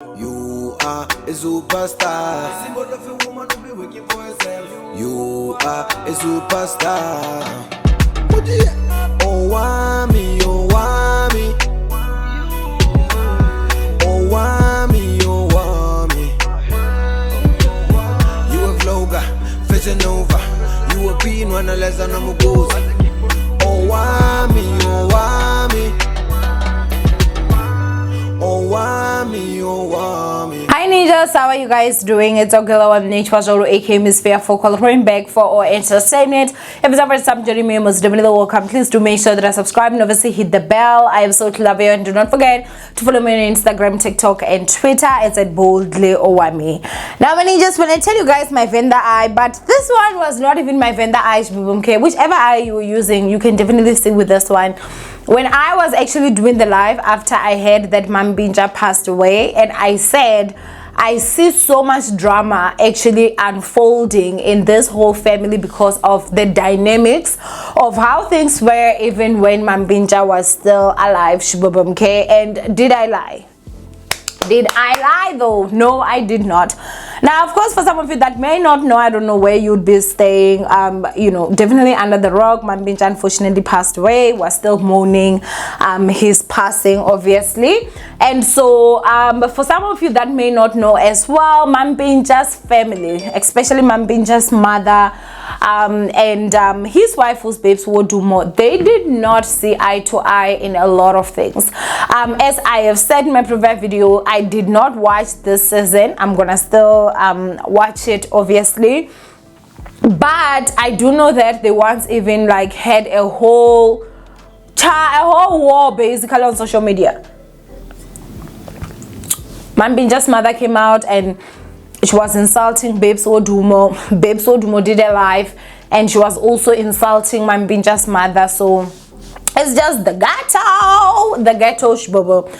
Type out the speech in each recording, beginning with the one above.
You are a superstar. Symbol of a woman who be working for herself. You are a superstar. Owamie, Owamie. Owamie, Owamie. You a vlogger, fashion over. You a being one less than a mugoza. Owamie, Owamie. Owamie, Owamie. Hi ninjas, how are you guys doing? It's Ogila with Nature Zoro aka Miss Fair for coloring back for our entertainment. If it's ever time joining me, most definitely welcome. Please do make sure that I subscribe and obviously hit the bell. I absolutely love you, and do not forget to follow me on Instagram, TikTok, and Twitter. It's at boldly Owamie. Now my ninjas, when I tell you guys my vendor eye, but this one was not even my vendor eye, okay? Whichever eye you were using, you can definitely see with this one. When I was actually doing the live after I heard that Mampintsha passed away, and I said I see so much drama actually unfolding in this whole family because of the dynamics of how things were even when Mampintsha was still alive, okay? And did I lie? Did I lie though? No, I did not. Now, of course, for some of you that may not know, I don't know where you'd be staying, you know, definitely under the rock. Mampintsha unfortunately passed away. We're still mourning his passing, obviously. And so for some of you that may not know as well, Mampintsha's family, especially Mampintsha's mother and his wife, who's babes Wodumo, they did not see eye to eye in a lot of things. As I have said in my previous video, I did not watch this season. I'm gonna still watch it, obviously, but I do know that they once even like had a whole war basically on social media. Mampintsha's mother came out and she was insulting babes Wodumo. Babes Wodumo did a live and she was also insulting Mampintsha's mother. So it's just the ghetto shbobo.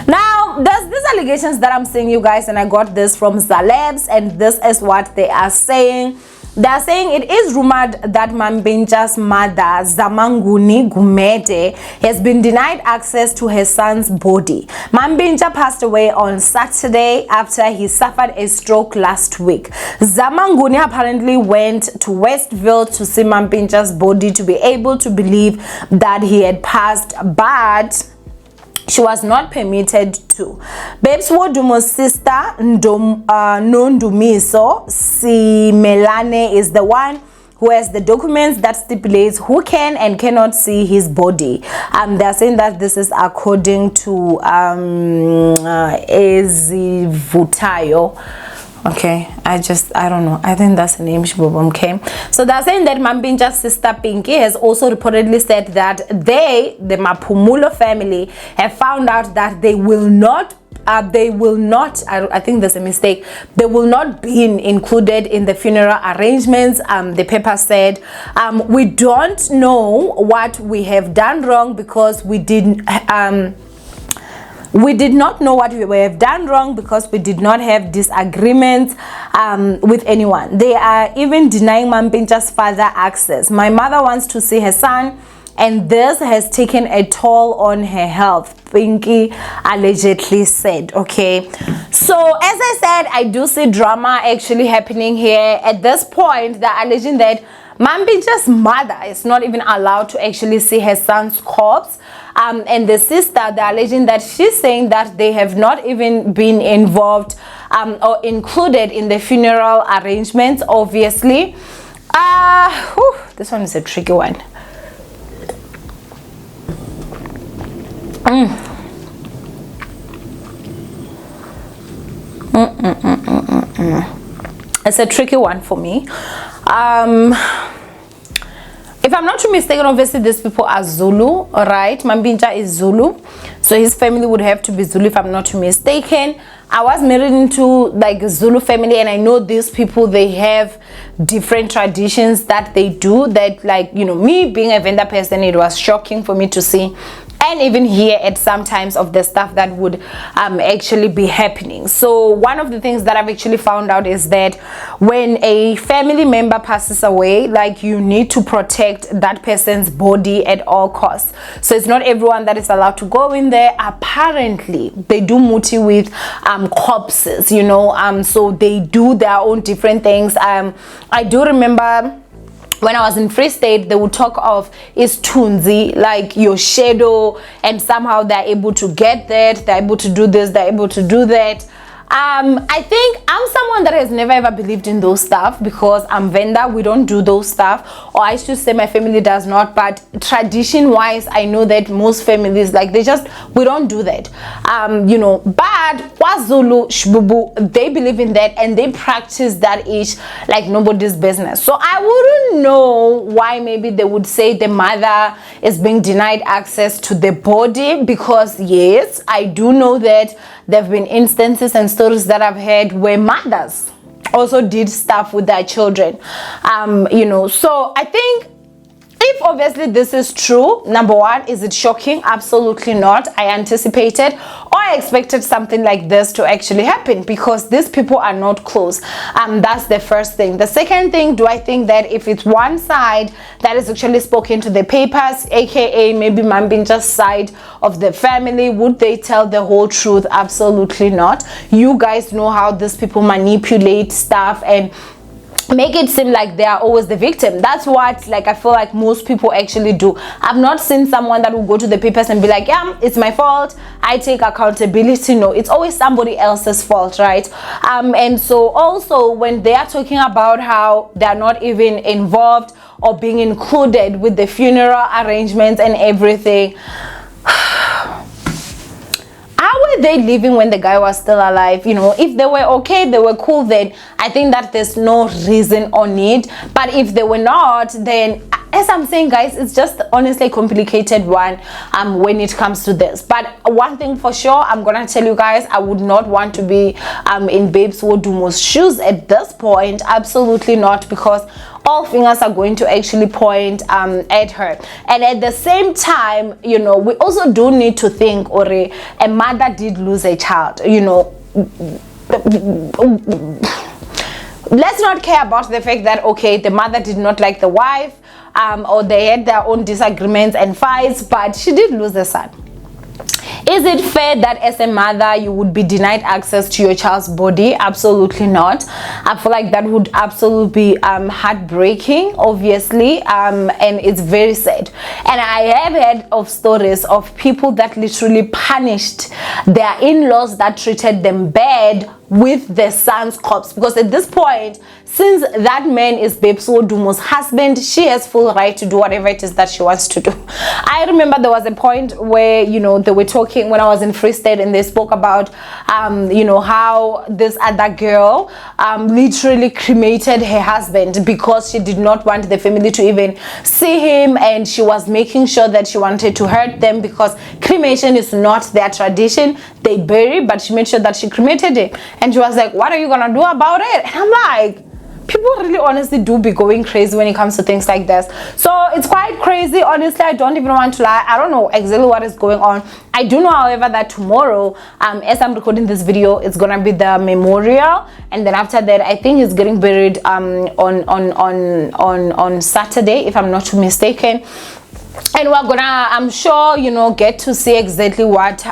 Now there's these allegations that I'm seeing, you guys, and I got this from Celebs, and this is what they are saying. They are saying it is rumored that Mampintsha's mother, Zamanguni Gumede, has been denied access to her son's body. Mampintsha passed away on Saturday after he suffered a stroke last week. Zamanguni apparently went to Westville to see Mampintsha's body to be able to believe that he had passed, but she was not permitted to. Babes Wodumo's sister, Nondumiso Simelane, is the one who has the documents that stipulates who can and cannot see his body. They're saying that this is according to Ezivutayo. Okay, I don't know. I think that's the name, okay? So they're saying that Mampintsha's sister Pinky has also reportedly said that the Mapumulo family, have found out that they will not, I think there's a mistake, they will not be included in the funeral arrangements. The paper said, we don't know what we have done wrong because we did not know what we have done wrong because we did not have disagreements with anyone. They are even denying Mampintsha's father access. My mother wants to see her son, and this has taken a toll on her health, Pinky allegedly said. Okay, so as I said, I do see drama actually happening here. At this point, they're alleging that Mampintsha's mother is not even allowed to actually see her son's corpse. And the sister, they're alleging that she's saying that they have not even been involved or included in the funeral arrangements, obviously. This one is a tricky one. It's a tricky one for me. If I'm not too mistaken, obviously these people are Zulu, right? Mampintsha is Zulu, so his family would have to be Zulu if I'm not too mistaken. I was married into like a Zulu family, and I know these people, they have different traditions that they do that, like, you know, me being a vendor person, it was shocking for me to see and even hear at sometimes of the stuff that would actually be happening. So one of the things that I've actually found out is that when a family member passes away, like, you need to protect that person's body at all costs. So it's not everyone that is allowed to go in there. Apparently they do muti with corpses, you know, so they do their own different things. I do remember when I was in Free State, they would talk of is tunzi, like your shadow, and somehow they're able to get that, they're able to do this, they're able to do that. I think I'm someone that has never ever believed in those stuff, because I'm Venda, we don't do those stuff, or I should say my family does not, but tradition wise I know that most families, like, we don't do that, you know. But KwaZulu, Shbubu, they believe in that and they practice that ish like nobody's business. So I wouldn't know why maybe they would say the mother is being denied access to the body, because yes, I do know that there have been instances and stories that I've heard where mothers also did stuff with their children, you know. So I think, if obviously this is true, number one, is it shocking? Absolutely not. I anticipated or I expected something like this to actually happen, because these people are not close. That's the first thing. The second thing, do I think that if it's one side that is actually spoken to the papers, aka maybe Mampintsha's side of the family, would they tell the whole truth? Absolutely not. You guys know how these people manipulate stuff and make it seem like they are always the victim. That's what, like, I feel like most people actually do. I've not seen someone that will go to the papers and be like, yeah, it's my fault, I take accountability. No, it's always somebody else's fault, right? And so also when they are talking about how they're not even involved or being included with the funeral arrangements and everything, how were they living when the guy was still alive? You know, if they were okay, they were cool, then I think that there's no reason or need. But if they were not, then, as I'm saying, guys, it's just honestly a complicated one when it comes to this. But one thing for sure, I'm gonna tell you guys, I would not want to be in Babes Wodumo's shoes at this point. Absolutely not, because all fingers are going to actually point at her. And at the same time, you know, we also do need to think, or a mother did lose a child, you know. Let's not care about the fact that, okay, the mother did not like the wife, or they had their own disagreements and fights, but she did lose a son. Is it fair that as a mother you would be denied access to your child's body? Absolutely not. I feel like that would absolutely be heartbreaking, obviously, and it's very sad. And I have heard of stories of people that literally punished their in-laws that treated them bad with their son's corpse, because at this point, since that man is Babes Wodumo's husband, she has full right to do whatever it is that she wants to do. I remember there was a point where, you know, they were talking when I was in Free State, and they spoke about you know, how this other girl literally cremated her husband because she did not want the family to even see him, and she was making sure that she wanted to hurt them, because cremation is not their tradition. They bury, but she made sure that she cremated him. And she was like, what are you gonna do about it? And I'm like, people really honestly do be going crazy when it comes to things like this. So it's quite crazy, honestly. I don't even want to lie, I don't know exactly what is going on. I do know, however, that tomorrow, as I'm recording this video, it's gonna be the memorial, and then after that I think it's getting buried on Saturday, if I'm not too mistaken. And we're gonna, I'm sure, you know, get to see exactly what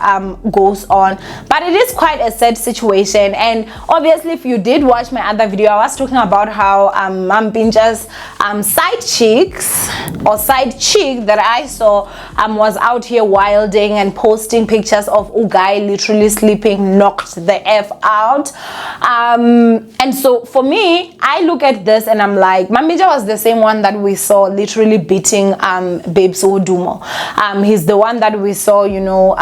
goes on. But it is quite a sad situation. And obviously, if you did watch my other video, I was talking about how Mampintsha's side chicks, or side chick that I saw was out here wilding and posting pictures of Ugai literally sleeping knocked the F out. And so for me, I look at this and I'm like, Mampintsha was the same one that we saw literally beating Babes Wodumo. He's the one that we saw, you know,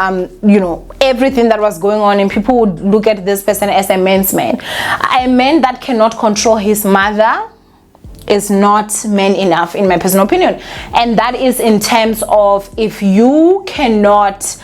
everything that was going on, and people would look at this person as a man's man. A man that cannot control his mother is not man enough, in my personal opinion. And that is in terms of, if you cannot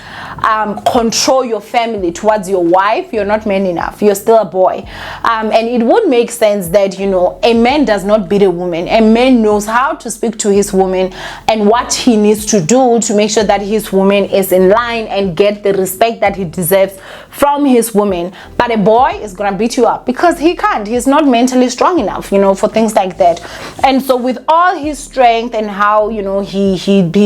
control your family towards your wife, you're not man enough. You're still a boy. And it would make sense that, you know, a man does not beat a woman. A man knows how to speak to his woman and what he needs to do to make sure that his woman is in line and get the respect that he deserves from his woman. But a boy is gonna beat you up because he can't. He's not mentally strong enough, you know, for things like that. And so with all his strength and how, you know, he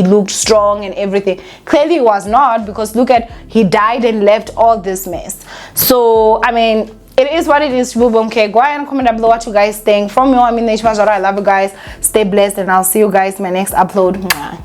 looked strong and everything, clearly he was not, because look at, he died and left all this mess. So I mean, it is what it is. Okay, go ahead and comment down below what you guys think. From me, I love you guys. Stay blessed, and I'll see you guys in my next upload.